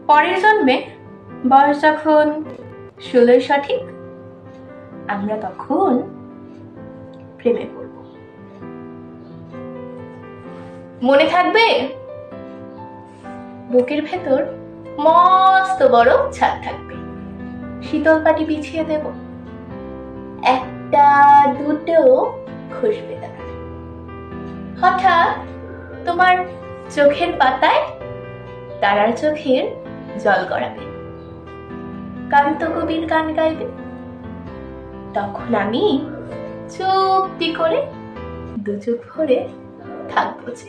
পরের জন্মে বয়স যখন 16 সঠিক, আমরা তখন প্রেমে পড়ব। মনে থাকবে? বুকের ভেতর মস্ত বড় ছাদ থাকবে, শীতল পাটি বিছিয়ে দেব, একটা দুটো খুশবে তারা। হঠাৎ তোমার চোখের পাতায় তারার চোখের জল গড়াবে, কান্ত কবির গান গাইবে। তখন আমি চুপটি করে দু চোখ ভরে থাকবো যে।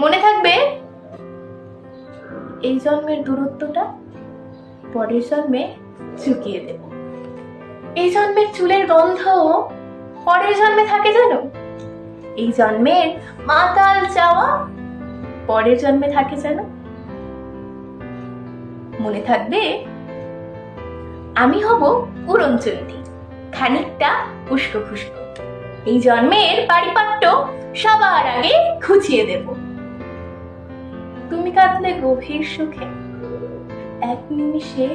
মনে থাকবে? এই জন্মের দূরত্বটা পরের জন্মে চুকিয়ে দেব। এই জন্মের চুলের গন্ধ পরের জন্মে থাকে জানো? এই জন্মের মাতাল চাওয়া পরের জন্মে থাকে জানো? মনে থাকবে? আমি হব উড়নচণ্ডী, খানিকটা উস্কো খুস্কো। এই জন্মের পারিপাট্য সবার আগে খুঁচিয়ে দেব। তুমি কাঁদলে গভীর সুখে, এক নিমিষে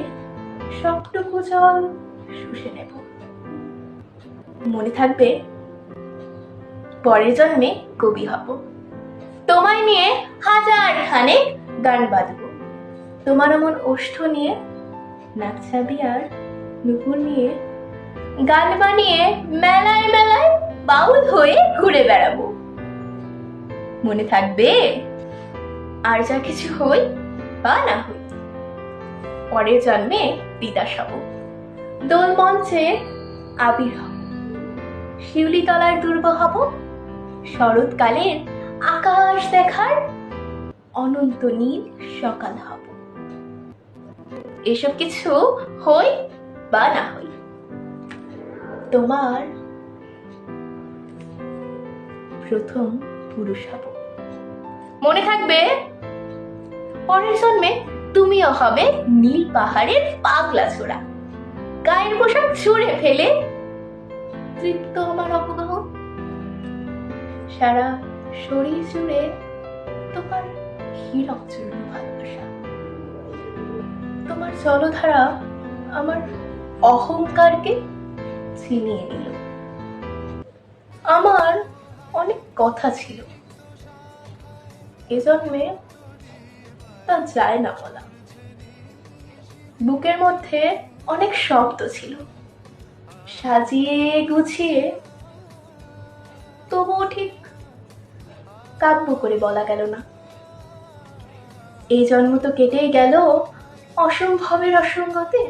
সবটুকু জল শুষে নেব। মনে থাকবে? পরের জন্মে কবি হব, তোমায় নিয়ে হাজার খানেক গান বাঁধবো। তোমার এমন ওষ্ঠ নিয়ে নাকছাবি আর নুপুর নিয়ে গান বানিয়ে মেলায় মেলায় বাউল হয়ে ঘুরে বেড়াবো। মনে থাকবে? আর যা কিছু হই বা না হই, পরের জন্মে তিতাস হব, দোল মঞ্চে আবির হব, শিউলি তলায় দুর্ব হব, শরৎকালের আকাশ দেখার অনন্ত নীল সকাল হব। এসব কিছু হই বা না হই, তোমার প্রথম পুরুষ হব। মনে থাকবে? পরের জন্মে তুমিও হবে নীল পাহাড়ের পাগলা ছোড়া, গায়ের পোশাক ছুঁড়ে ফেলে তৃপ্ত আমার অপগাহ। সারা শরীর জুড়ে তোমার হীরক চূর্ণ ভালোবাসা। তোমার জলধারা আমার অহংকারকে ছিনিয়ে নিল। আমার অনেক কথা ছিল, এ জন্মে তা যায় না বলা। বুকের মধ্যে অনেক শব্দ ছিল, সাজিয়ে গুছিয়ে তবুও ঠিক কাব্য করে বলা গেল না। এই জন্ম তো কেটেই গেল অসম্ভবের অসঙ্গতে।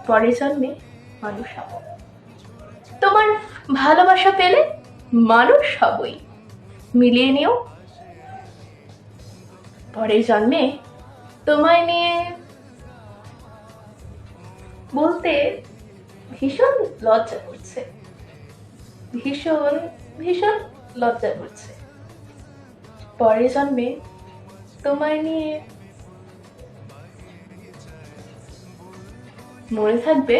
পরের জন্মে মানুষ হব, তোমার ভালোবাসা পেলে মানুষ হবই, মিলিয়ে নিও। পরের জন্মে তোমায় নিয়ে বলতে ভীষণ লজ্জা করছে, ভীষণ ভীষণ লজ্জা করছে। পরের জন্মে তোমায় নিয়ে মনে থাকবে